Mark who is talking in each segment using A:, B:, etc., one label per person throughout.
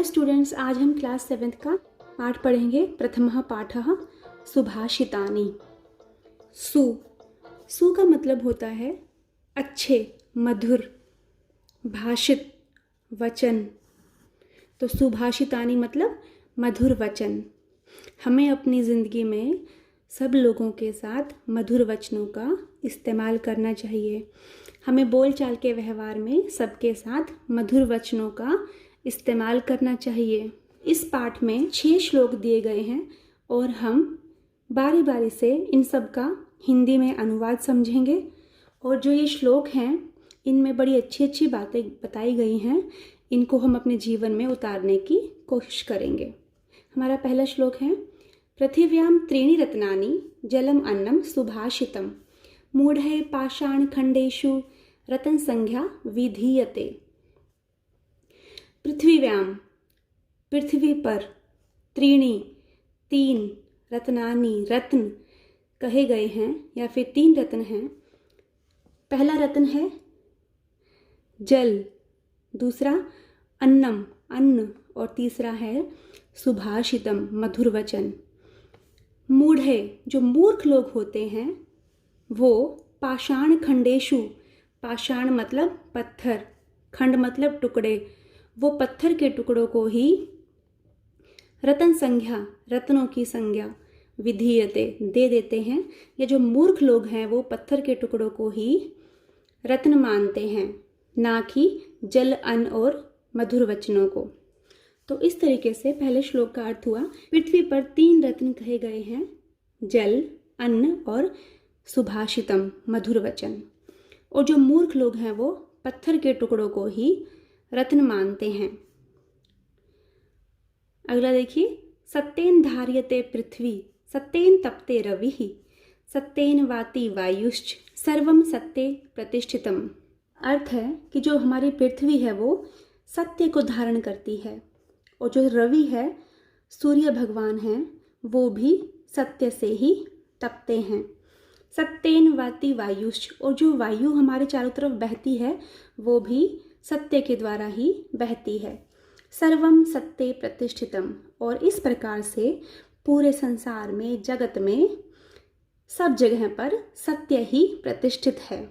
A: Students, आज हम class 7th का पाठ पढ़ेंगे। प्रथमः पाठः सुभाषितानि। सु का मतलब होता है अच्छे, मधुर, भाषित, वचन। तो सुभाषितानि मतलब मधुर वचन। हमें अपनी ज़िंदगी में सब लोगों के साथ मधुर वचनों का इस्तेमाल करना चाहिए। हमें बोलचाल के व्यवहार में सबके साथ मधुर वचनों का इस्तेमाल करना चाहिए। इस पाठ में 6 श्लोक दिए गए हैं और हम बारी बारी से इन सब का हिंदी में अनुवाद समझेंगे। और जो ये श्लोक हैं इनमें बड़ी अच्छी अच्छी बातें बताई गई हैं, इनको हम अपने जीवन में उतारने की कोशिश करेंगे। हमारा पहला श्लोक है, पृथिव्यां त्रीणि रत्नानि जलम अन्नम सुभाषितम मूढ़ै पाषाण खंडेषु रतन संज्ञा विधीयते। पृथ्वीव्याम पृथ्वी पर, त्रीणि तीन, रत्नानि रत्न कहे गए हैं या फिर 3 रत्न हैं। पहला रत्न है जल, दूसरा अन्नम अन्न और तीसरा है सुभाषितम मधुर वचन। मूढ़े जो मूर्ख लोग होते हैं वो पाषाण खंडेषु, पाषाण मतलब पत्थर, खंड मतलब टुकड़े, वो पत्थर के टुकड़ों को ही रतन संज्ञा, रत्नों की संज्ञा विधीयते दे देते हैं। ये जो मूर्ख लोग हैं वो पत्थर के टुकड़ों को ही रत्न मानते हैं, ना कि जल, अन्न और मधुर वचनों को। तो इस तरीके से पहले श्लोक का अर्थ हुआ, पृथ्वी पर 3 रत्न कहे गए हैं, जल, अन्न और सुभाषितम मधुर वचन। और जो मूर्ख लोग हैं वो पत्थर के टुकड़ों को ही रत्न मानते हैं। अगला देखिए, सत्येन धार्यते पृथ्वी सत्येन तपते रविः सत्येन वाति वायुश्च सर्वम सत्ये प्रतिष्ठितम। अर्थ है कि जो हमारी पृथ्वी है वो सत्य को धारण करती है और जो रवि है, सूर्य भगवान हैं, वो भी सत्य से ही तपते हैं। सत्येन वाति वायुश्च, और जो वायु हमारे चारों तरफ बहती है वो भी सत्य के द्वारा ही बहती है। सर्वम सत्ये प्रतिष्ठितम, और इस प्रकार से पूरे संसार में, जगत में, सब जगह पर सत्य ही प्रतिष्ठित है।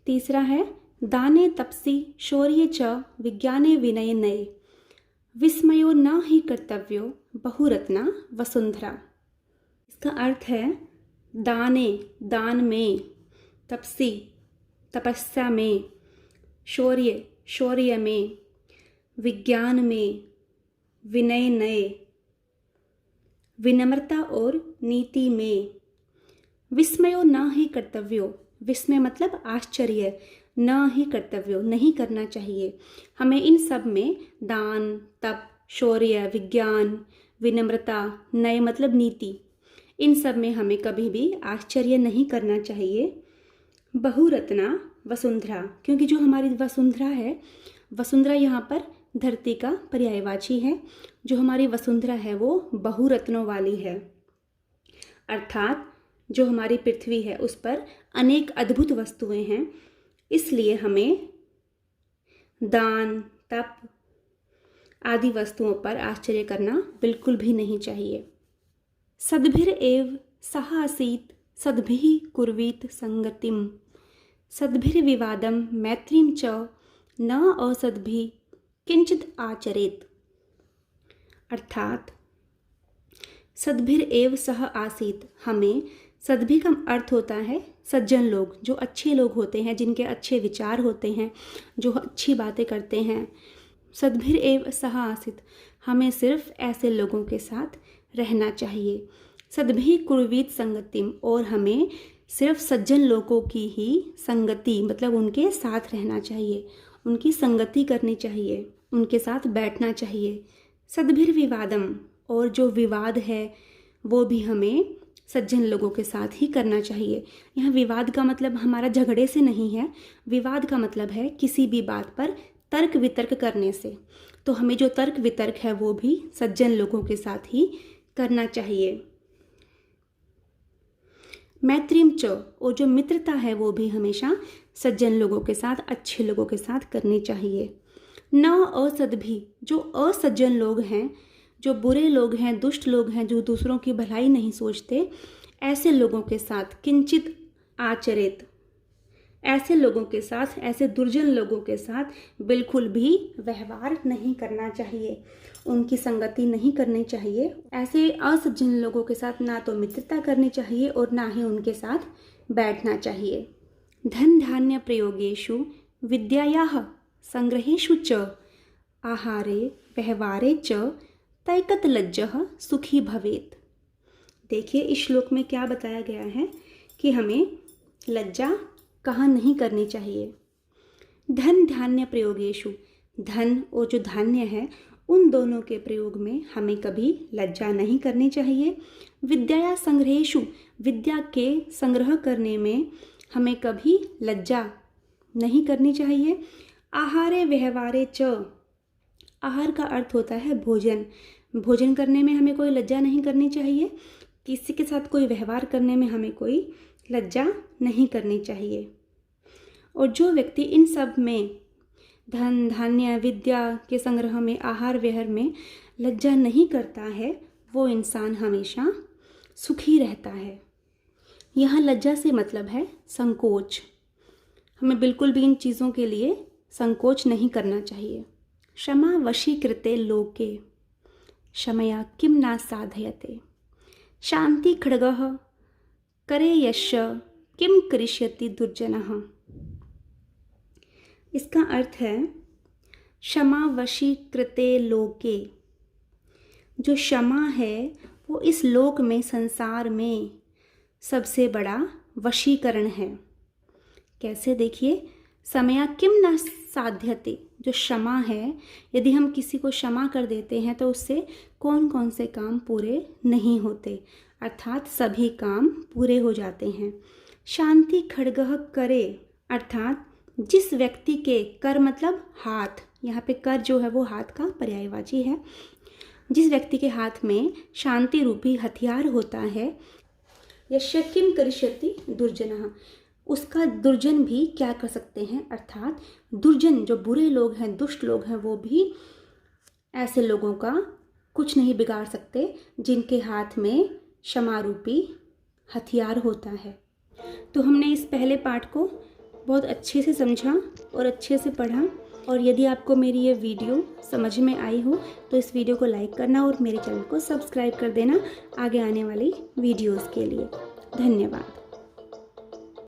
A: तीसरा है, दाने तपसी शौर्ये च विज्ञाने विनयने विस्मयो न ही कर्तव्यो बहुरत्ना वसुंधरा। इसका अर्थ है, दाने दान में, तपसी तपस्या में, शौर्य शौर्य में, विज्ञान में, विनय नय विनम्रता और नीति में, विस्मयो न ही कर्तव्यो, विस्मय मतलब आश्चर्य, न ही कर्तव्यो नहीं करना चाहिए। हमें इन सब में दान, तप, शौर्य, विज्ञान, विनम्रता, नय मतलब नीति, इन सब में हमें कभी भी आश्चर्य नहीं करना चाहिए। बहुरत्ना वसुंधरा, क्योंकि जो हमारी वसुंधरा है, वसुंधरा यहाँ पर धरती का पर्यायवाची है। जो हमारी वसुंधरा है वो बहुरत्नों वाली है, अर्थात जो हमारी पृथ्वी है उस पर अनेक अद्भुत वस्तुएं हैं। इसलिए हमें दान, तप आदि वस्तुओं पर आश्चर्य करना बिल्कुल भी नहीं चाहिए। सद्भिर एव सह आसीत सद्भिः कुर्वीत संगतिम सद्भिर विवादम मैत्रीम च न असद्भिः किंचित आचरेत। अर्थात सद्भिर एव सह आसीत, हमें सद्भि का अर्थ होता है सज्जन लोग, जो अच्छे लोग होते हैं, जिनके अच्छे विचार होते हैं, जो अच्छी बातें करते हैं। सद्भिर एव सह आसीत, हमें सिर्फ ऐसे लोगों के साथ रहना चाहिए। सद्भिः कुर्वीत संगतिम, और हमें सिर्फ सज्जन लोगों की ही संगति मतलब उनके साथ रहना चाहिए, उनकी संगति करनी चाहिए, उनके साथ बैठना चाहिए। सद्भिर विवादम, और जो विवाद है वो भी हमें सज्जन लोगों के साथ ही करना चाहिए। यहाँ विवाद का मतलब हमारा झगड़े से नहीं है, विवाद का मतलब है किसी भी बात पर तर्क वितर्क करने से। तो हमें जो तर्क वितर्क है वो भी सज्जन लोगों के साथ ही करना चाहिए। मैत्रीम च, और जो मित्रता है वो भी हमेशा सज्जन लोगों के साथ, अच्छे लोगों के साथ करनी चाहिए। न असद भी, जो असज्जन लोग हैं, जो बुरे लोग हैं, दुष्ट लोग हैं, जो दूसरों की भलाई नहीं सोचते, ऐसे लोगों के साथ किंचित आचरित, ऐसे लोगों के साथ, ऐसे दुर्जन लोगों के साथ बिल्कुल भी व्यवहार नहीं करना चाहिए, उनकी संगति नहीं करनी चाहिए। ऐसे असज्जन लोगों के साथ ना तो मित्रता करनी चाहिए और ना ही उनके साथ बैठना चाहिए। धन धान्य प्रयोगेषु विद्यायाः संग्रहेषु च आहारे व्यवहारे च तैकत लज्जः सुखी भवेत्। देखिए इस श्लोक में क्या बताया गया है कि हमें लज्जा कहाँ नहीं करनी चाहिए। धन धान्य प्रयोगेषु, धन और जो धान्य है उन दोनों के प्रयोग में हमें कभी लज्जा नहीं करनी चाहिए। विद्या संग्रहेषु, विद्या के संग्रह करने में हमें कभी लज्जा नहीं करनी चाहिए। आहारे व्यवहारे च, आहार का अर्थ होता है भोजन, भोजन करने में हमें कोई लज्जा नहीं करनी चाहिए। किसी के साथ कोई व्यवहार करने में हमें कोई लज्जा नहीं करनी चाहिए। और जो व्यक्ति इन सब में, धन धान्य विद्या के संग्रह में, आहार विहार में लज्जा नहीं करता है, वो इंसान हमेशा सुखी रहता है। यहाँ लज्जा से मतलब है संकोच। हमें बिल्कुल भी इन चीज़ों के लिए संकोच नहीं करना चाहिए। क्षमा वशीकृते लोके क्षमया किम न साधयते, शांति खड्गः करे यश किम करिष्यति दुर्जनः। इसका अर्थ है क्षमा वशीकृते लोके, जो क्षमा है वो इस लोक में, संसार में सबसे बड़ा वशीकरण है। कैसे? देखिए, समया किम न साध्यते, जो क्षमा है, यदि हम किसी को क्षमा कर देते हैं तो उससे कौन कौन से काम पूरे नहीं होते, अर्थात सभी काम पूरे हो जाते हैं। शांति खड्गः करे, अर्थात जिस व्यक्ति के, कर मतलब हाथ, यहाँ पे कर जो है वो हाथ का पर्यायवाची है, जिस व्यक्ति के हाथ में शांति रूपी हथियार होता है, यस्य किम करिष्यति दुर्जनः, उसका दुर्जन भी क्या कर सकते हैं, अर्थात दुर्जन जो बुरे लोग हैं, दुष्ट लोग हैं, वो भी ऐसे लोगों का कुछ नहीं बिगाड़ सकते जिनके हाथ में क्षमा रूपी हथियार होता है। तो हमने इस पहले पाठ को बहुत अच्छे से समझा और अच्छे से पढ़ा। और यदि आपको मेरी ये वीडियो समझ में आई हो तो इस वीडियो को लाइक करना और मेरे चैनल को सब्सक्राइब कर देना आगे आने वाली वीडियोस के लिए। धन्यवाद।